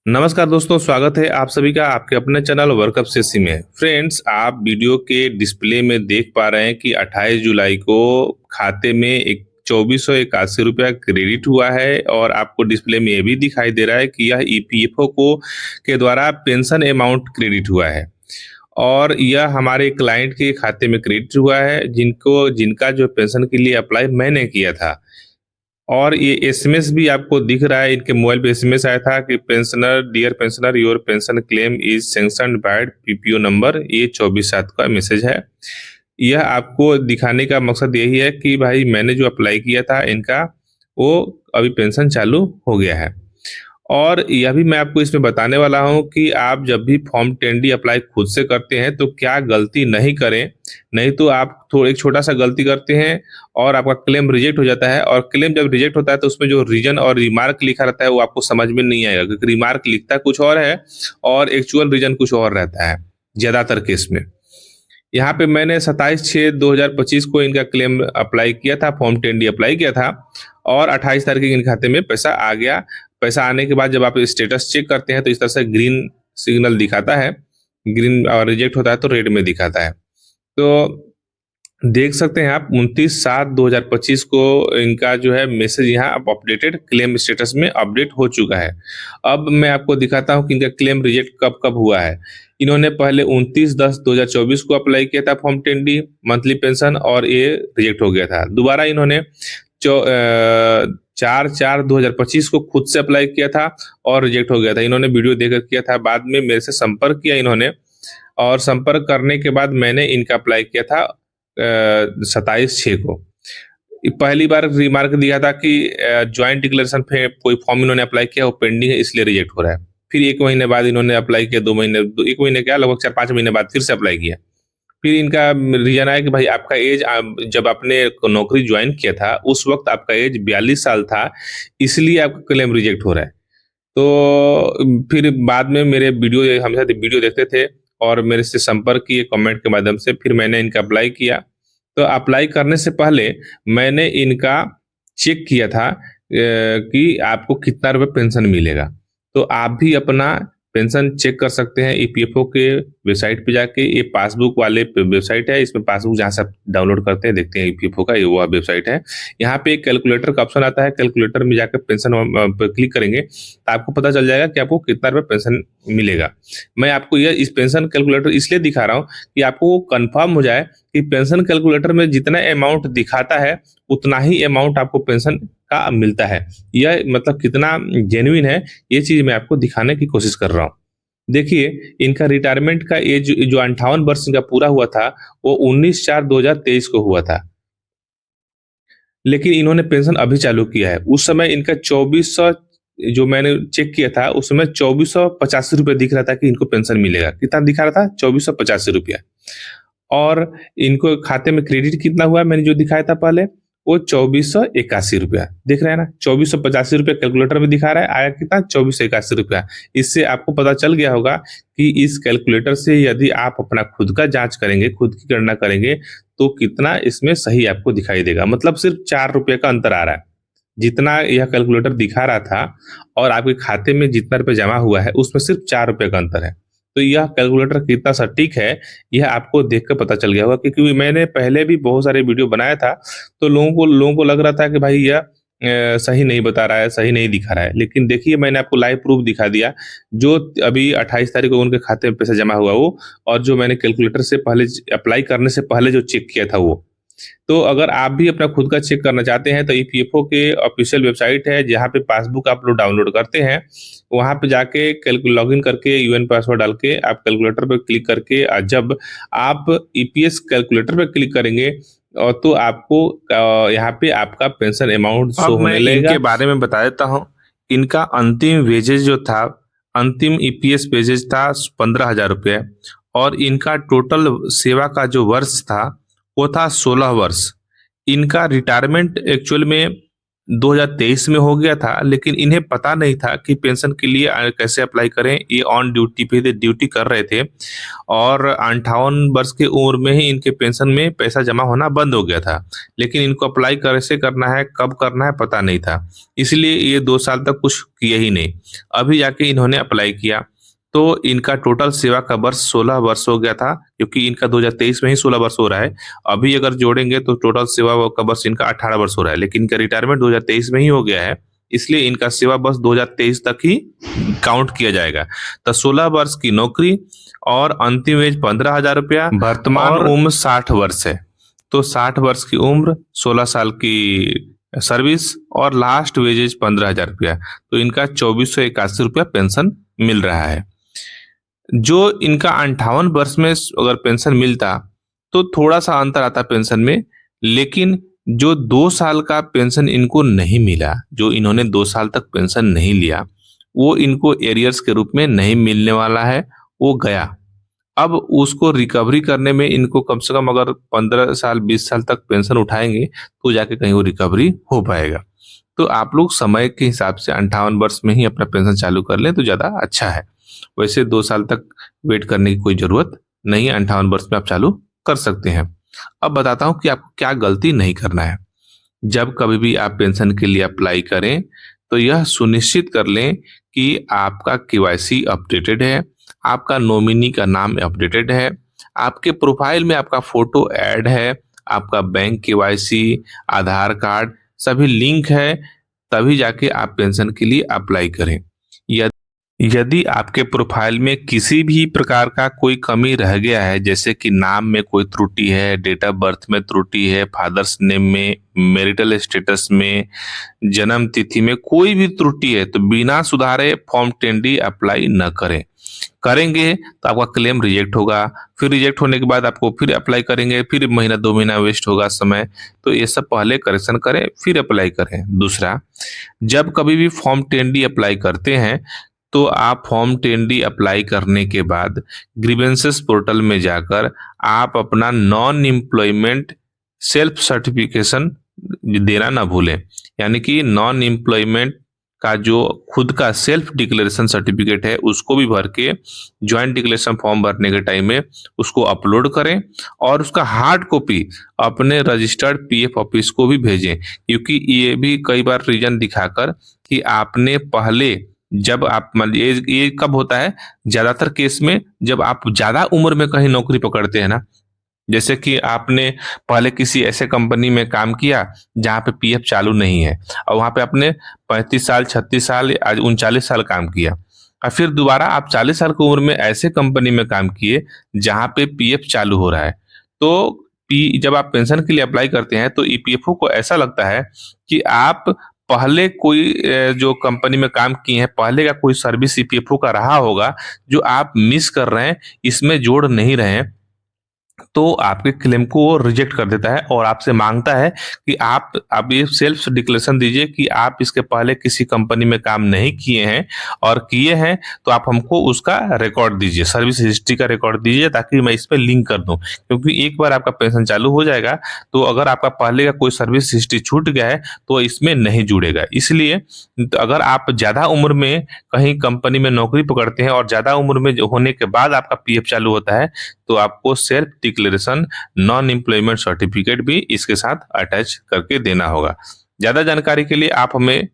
नमस्कार दोस्तों, स्वागत है आप सभी का आपके अपने चैनल वर्कअप से में। फ्रेंड्स, आप वीडियो के डिस्प्ले में देख पा रहे हैं कि 28 जुलाई को खाते में एक 2481 रुपया क्रेडिट हुआ है और आपको डिस्प्ले में ये भी दिखाई दे रहा है कि यह ईपीएफओ को के द्वारा पेंशन अमाउंट क्रेडिट हुआ है और यह हमारे क्लाइंट के खाते में क्रेडिट हुआ है जिनका जो पेंशन के लिए अप्लाई मैंने किया था। और ये एसएमएस भी आपको दिख रहा है, इनके मोबाइल पे एसएमएस आया था कि pensioner dear pensioner your pension claim is sanctioned by PPO number. ये 24/7 का मैसेज है। यह आपको दिखाने का मकसद यही है कि भाई मैंने जो अप्लाई किया था इनका, वो अभी पेंशन चालू हो गया है। और यह भी मैं आपको इसमें बताने वाला हूं कि आप जब भी फॉर्म 10D अप्लाई खुद से करते हैं तो क्या गलती नहीं करें, नहीं तो आप थोड़ा एक छोटा सा गलती करते हैं और आपका क्लेम रिजेक्ट हो जाता है। और क्लेम जब रिजेक्ट होता है तो उसमें जो रीजन और रिमार्क लिखा रहता है वो आपको समझ में नहीं आएगा, क्योंकि रिमार्क लिखता कुछ और है और एक्चुअल रीजन कुछ और रहता है ज्यादातर केस में। यहाँ पे मैंने 27/6/2025 को इनका क्लेम अप्लाई किया था, फॉर्म 10D अप्लाई किया था और 28 तारीख को इनके खाते में पैसा आ गया। पैसा आने के बाद जब आप स्टेटस चेक करते हैं तो इस तरह से ग्रीन सिग्नल दिखाता है, ग्रीन, और रिजेक्ट होता है तो रेड में दिखाता है। तो देख सकते हैं आप 29/7/2025 को इनका जो है मैसेज यहाँ अपडेटेड क्लेम स्टेटस में अपडेट हो चुका है। अब मैं आपको दिखाता हूँ कि इनका क्लेम रिजेक्ट कब कब हुआ है। इन्होंने पहले 29/10/2024 को अप्लाई किया था फॉर्म 10D मंथली पेंशन और ये रिजेक्ट हो गया था। दोबारा इन्होंने 4/4/2025 को खुद से अप्लाई किया था और रिजेक्ट हो गया था। इन्होंने वीडियो देकर किया था, बाद में मेरे से संपर्क किया इन्होंने और संपर्क करने के बाद मैंने इनका अप्लाई किया था 27/6 को। पहली बार रिमार्क दिया था कि ज्वाइंट डिक्लेरेशन पे कोई फॉर्म इन्होंने अप्लाई किया, वो पेंडिंग है इसलिए रिजेक्ट हो रहा है। फिर 1 महीने बाद इन्होंने अप्लाई किया, 2 महीने, 1 महीने क्या, लगभग 4-5 महीने बाद फिर से अप्लाई किया। फिर इनका रीजन आया कि भाई आपका एज, जब आपने नौकरी ज्वाइन किया था उस वक्त आपका एज 42 साल था, इसलिए आपका क्लेम रिजेक्ट हो रहा है। तो फिर बाद में मेरे वीडियो, हमेशा वीडियो देखते थे और मेरे से संपर्क किए कमेंट के माध्यम से, फिर मैंने इनका अप्लाई किया। तो अप्लाई करने से पहले मैंने इनका चेक किया था कि आपको कितना रुपये पेंशन मिलेगा। तो आप भी अपना पेंशन चेक कर सकते हैं ईपीएफओ के वेबसाइट पे जाके। ये पासबुक वाले वेबसाइट है, इसमें पासबुक जहाँ से आप डाउनलोड करते हैं देखते हैं ईपीएफओ का, ये वो वेबसाइट है। यहाँ पे एक कैलकुलेटर का ऑप्शन आता है, कैलकुलेटर में जाकर पेंशन पर क्लिक करेंगे तो आपको पता चल जाएगा कि आपको कितना रुपये पेंशन मिलेगा। मैं आपको यह इस पेंशन कैलकुलेटर इसलिए दिखा रहा हूँ कि आपको कंफर्म हो जाए कि पेंशन कैलकुलेटर में जितना अमाउंट दिखाता है उतना ही अमाउंट आपको पेंशन का मिलता है। यह मतलब कितना जेन्युइन है, ये चीज मैं आपको दिखाने की कोशिश कर रहा हूँ। देखिए, इनका रिटायरमेंट का एज जो 58 वर्ष का पूरा हुआ था वो 19/4/2023 को हुआ था, लेकिन इन्होंने पेंशन अभी चालू किया है। उस समय इनका 2400, जो मैंने चेक किया था उस समय 2485 रुपये दिख रहा था कि इनको पेंशन मिलेगा। कितना दिखा रहा था? 2485 रुपया। और इनको खाते में क्रेडिट कितना हुआ मैंने जो दिखाया था पहले, वो 2481 रुपया दिख रहा है ना। 2485 रुपया कैलकुलेटर में दिखा रहा है, आया कितना? 2481 रुपया। इससे आपको पता चल गया होगा कि इस कैलकुलेटर से यदि आप अपना खुद का जांच करेंगे, खुद की गणना करेंगे तो कितना इसमें सही आपको दिखाई देगा। मतलब सिर्फ 4 रुपये का अंतर आ रहा है। जितना यह कैलकुलेटर दिखा रहा था और आपके खाते में जितना रुपये जमा हुआ है उसमें सिर्फ 4 रुपये का अंतर है। तो यह कैलकुलेटर कितना सटीक है यह आपको देखकर पता चल गया होगा, क्योंकि मैंने पहले भी बहुत सारे वीडियो बनाया था तो लोगों को लग रहा था कि भाई यह सही नहीं बता रहा है, सही नहीं दिखा रहा है। लेकिन देखिए, मैंने आपको लाइव प्रूफ दिखा दिया, जो अभी 28 तारीख को उनके खाते में पैसा जमा हुआ वो, और जो मैंने कैलकुलेटर से पहले अप्लाई करने से पहले जो चेक किया था वो। तो अगर आप भी अपना खुद का चेक करना चाहते हैं तो ईपीएफओ के ऑफिशियल वेबसाइट है, जहाँ पे पासबुक आप लोग डाउनलोड करते हैं, वहाँ पे जाके लॉगिन करके यूएन पासवर्ड डाल के आप कैलकुलेटर पे क्लिक करके, जब आप ईपीएस कैलकुलेटर पे क्लिक करेंगे और तो आपको यहाँ पे आपका पेंशन अमाउंट शो होने लगेगा। इनके बारे में बता देता हूँ। इनका अंतिम वेजेज जो था, अंतिम ईपीएस वेजेज था 15,000 रुपये और इनका टोटल सेवा का जो वर्ष था वो था 16 वर्ष। इनका रिटायरमेंट एक्चुअल में 2023 में हो गया था, लेकिन इन्हें पता नहीं था कि पेंशन के लिए कैसे अप्लाई करें। ये ऑन ड्यूटी पे ड्यूटी कर रहे थे और 58 वर्ष की उम्र में ही इनके पेंशन में पैसा जमा होना बंद हो गया था, लेकिन इनको अप्लाई कैसे करना है, कब करना है, पता नहीं था। इसलिए ये 2 साल तक कुछ किए ही नहीं। अभी जाके इन्होंने अप्लाई किया तो इनका टोटल सेवा का वर्ष 16 वर्ष हो गया था, क्योंकि इनका 2023 में ही 16 वर्ष हो रहा है। अभी अगर जोड़ेंगे तो टोटल सेवा का वर्ष इनका 18 वर्ष हो रहा है, लेकिन इनका रिटायरमेंट 2023 में ही हो गया है, इसलिए इनका सेवा वर्ष 2023 तक ही काउंट किया जाएगा। तो 16 वर्ष की नौकरी और अंतिम एज 15,000 रुपया, वर्तमान उम्र 60 वर्ष है, तो 60 वर्ष की उम्र, 16 साल की सर्विस और लास्ट वेजेज 15,000 रुपया, तो इनका 2481 रुपया पेंशन मिल रहा है। जो इनका 58 वर्ष में अगर पेंशन मिलता तो थोड़ा सा अंतर आता पेंशन में, लेकिन जो 2 साल का पेंशन इनको नहीं मिला, जो इन्होंने 2 साल तक पेंशन नहीं लिया, वो इनको एरियर्स के रूप में नहीं मिलने वाला है, वो गया। अब उसको रिकवरी करने में इनको कम से कम अगर 15 साल 20 साल तक पेंशन उठाएंगे तो जाके कहीं वो रिकवरी हो पाएगा। तो आप लोग समय के हिसाब से 58 वर्ष में ही अपना पेंशन चालू कर लें तो ज़्यादा अच्छा है। वैसे 2 साल तक वेट करने की कोई ज़रूरत नहीं है, 58 वर्ष में आप चालू कर सकते हैं। अब बताता हूँ कि आपको क्या गलती नहीं करना है। जब कभी भी आप पेंशन के लिए अप्लाई करें तो यह सुनिश्चित कर लें कि आपका केवाईसी अपडेटेड है, आपका नॉमिनी का नाम अपडेटेड है, आपके प्रोफाइल में आपका फोटो ऐड है, आपका बैंक केवाईसी, आधार कार्ड सभी लिंक है, तभी जाके आप पेंशन के लिए अप्लाई करें। यदि आपके प्रोफाइल में किसी भी प्रकार का कोई कमी रह गया है, जैसे कि नाम में कोई त्रुटि है, डेट ऑफ बर्थ में त्रुटि है, फादर्स नेम में, मैरिटल स्टेटस में, जन्म तिथि में कोई भी त्रुटि है, तो बिना सुधारे फॉर्म 10D अप्लाई न करें। करेंगे तो आपका क्लेम रिजेक्ट होगा, फिर रिजेक्ट होने के बाद आपको फिर अप्लाई करेंगे, फिर महीना 2 महीना वेस्ट होगा समय। तो ये सब पहले करेक्शन करें फिर अप्लाई करें। दूसरा, जब कभी भी फॉर्म 10D अप्लाई करते हैं तो आप फॉर्म 10D अप्लाई करने के बाद ग्रीवेंसेस पोर्टल में जाकर आप अपना नॉन एम्प्लॉयमेंट सेल्फ सर्टिफिकेशन देना ना भूलें। यानी कि नॉन एम्प्लॉयमेंट का जो खुद का सेल्फ डिक्लेरेशन सर्टिफिकेट है उसको भी भर के ज्वाइंट डिक्लेरेशन फॉर्म भरने के टाइम में उसको अपलोड करें और उसका हार्ड कॉपी अपने रजिस्टर्ड पीएफ ऑफिस को भी भेजें, क्योंकि ये भी कई बार रीजन दिखाकर कि आपने पहले, जब आप ये कब होता है, ज्यादातर केस में जब आप ज्यादा उम्र में कहीं नौकरी पकड़ते हैं ना, जैसे कि आपने पहले किसी ऐसे कंपनी में काम किया जहां पे पीएफ चालू नहीं है और वहां पे आपने 35 साल 36 साल आज 39 साल काम किया, और फिर दोबारा आप 40 साल की उम्र में ऐसे कंपनी में काम किए जहां पे पीएफ चालू हो रहा है। तो जब आप पेंशन के लिए अप्लाई करते हैं तो ईपीएफओ को ऐसा लगता है कि आप पहले कोई जो कंपनी में काम किए हैं, पहले का कोई सर्विस ईपीएफओ का रहा होगा जो आप मिस कर रहे हैं, इसमें जोड़ नहीं रहे हैं, तो आपके क्लेम को वो रिजेक्ट कर देता है और आपसे मांगता है कि आप ये सेल्फ डिक्लेरेशन दीजिए कि आप इसके पहले किसी कंपनी में काम नहीं किए हैं, और किए हैं तो आप हमको उसका रिकॉर्ड दीजिए, सर्विस हिस्ट्री का रिकॉर्ड दीजिए, ताकि मैं इस पर लिंक कर दूं। क्योंकि एक बार आपका पेंशन चालू हो जाएगा तो अगर आपका पहले का कोई सर्विस हिस्ट्री छूट गया है तो इसमें नहीं जुड़ेगा। इसलिए अगर आप ज्यादा उम्र में कहीं कंपनी में नौकरी पकड़ते हैं और ज्यादा उम्र में होने के बाद आपका पीएफ चालू होता है तो आपको self declaration non employment certificate भी इसके साथ अटैच करके देना होगा। ज्यादा जानकारी के लिए आप हमें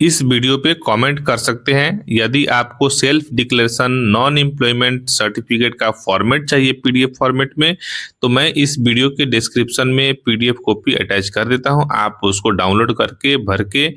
इस वीडियो पे कमेंट कर सकते हैं। यदि आपको self declaration non employment certificate का फॉर्मेट चाहिए पीडीएफ फॉर्मेट में, तो मैं इस वीडियो के डिस्क्रिप्शन में पीडीएफ कॉपी अटैच कर देता हूं, आप उसको डाउनलोड करके भर के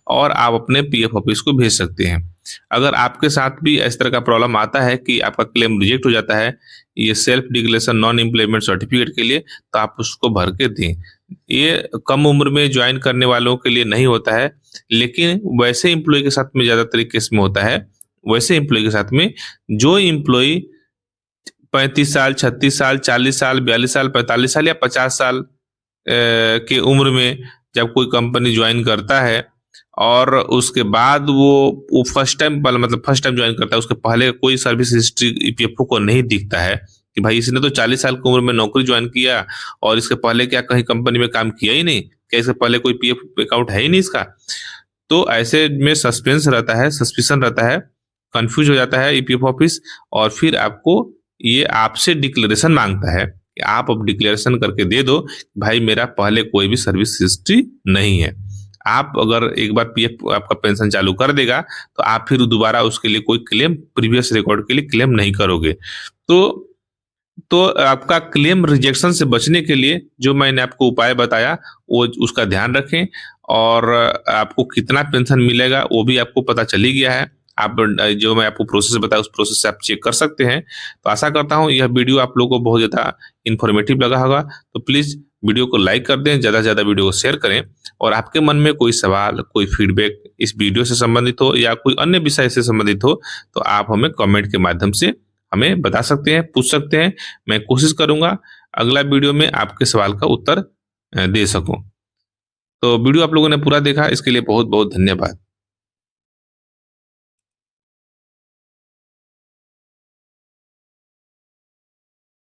और आप अपने पीएफ ऑफिस को भेज सकते हैं। अगर आपके साथ भी इस तरह का प्रॉब्लम आता है कि आपका क्लेम रिजेक्ट हो जाता है ये self declaration non employment certificate के लिए, तो आप उसको भर के दें। ये कम उम्र में ज्वाइन करने वालों के लिए नहीं होता है, लेकिन वैसे एम्प्लॉय के साथ में ज्यादा तरीके में होता है। वैसे एम्प्लॉय के साथ में जो एम्प्लॉय 35 साल 36 साल 40 साल 42 साल 45 साल या 50 साल के उम्र में जब कोई कंपनी ज्वाइन करता है और उसके बाद वो फर्स्ट टाइम ज्वाइन करता है, उसके पहले कोई सर्विस हिस्ट्री ईपीएफओ को नहीं दिखता है कि भाई इसने तो 40 साल की उम्र में नौकरी ज्वाइन किया और इसके पहले क्या कहीं कंपनी में काम किया ही नहीं, क्या इससे पहले कोई पीएफ अकाउंट है ही नहीं इसका? तो ऐसे में सस्पेंस रहता है, सस्पिशन रहता है, कंफ्यूज हो जाता है ईपीएफ ऑफिस, और फिर आपको ये आपसे डिक्लेरेशन मांगता है कि आप अब डिक्लेरेशन करके दे दो भाई मेरा पहले कोई भी सर्विस हिस्ट्री नहीं है। आप अगर एक बार पीएफ आपका पेंशन चालू कर देगा तो आप फिर दोबारा उसके लिए कोई क्लेम प्रीवियस रिकॉर्ड के लिए क्लेम नहीं करोगे। तो आपका क्लेम रिजेक्शन से बचने के लिए जो मैंने आपको उपाय बताया वो उसका ध्यान रखें, और आपको कितना पेंशन मिलेगा वो भी आपको पता चल ही गया है। आप जो मैं आपको प्रोसेस बताया उस प्रोसेस से आप चेक कर सकते हैं। तो आशा करता हूँ यह वीडियो आप लोगों को बहुत ज़्यादा इन्फॉर्मेटिव लगा होगा। तो प्लीज़ वीडियो को लाइक कर दें, ज़्यादा से ज़्यादा वीडियो को शेयर करें, और आपके मन में कोई सवाल, कोई फीडबैक इस वीडियो से संबंधित हो या कोई अन्य विषय से संबंधित हो तो आप हमें कमेंट के माध्यम से हमें बता सकते हैं, पूछ सकते हैं। मैं कोशिश करूंगा अगला वीडियो में आपके सवाल का उत्तर दे सकूं। तो वीडियो आप लोगों ने पूरा देखा, इसके लिए बहुत बहुत धन्यवाद।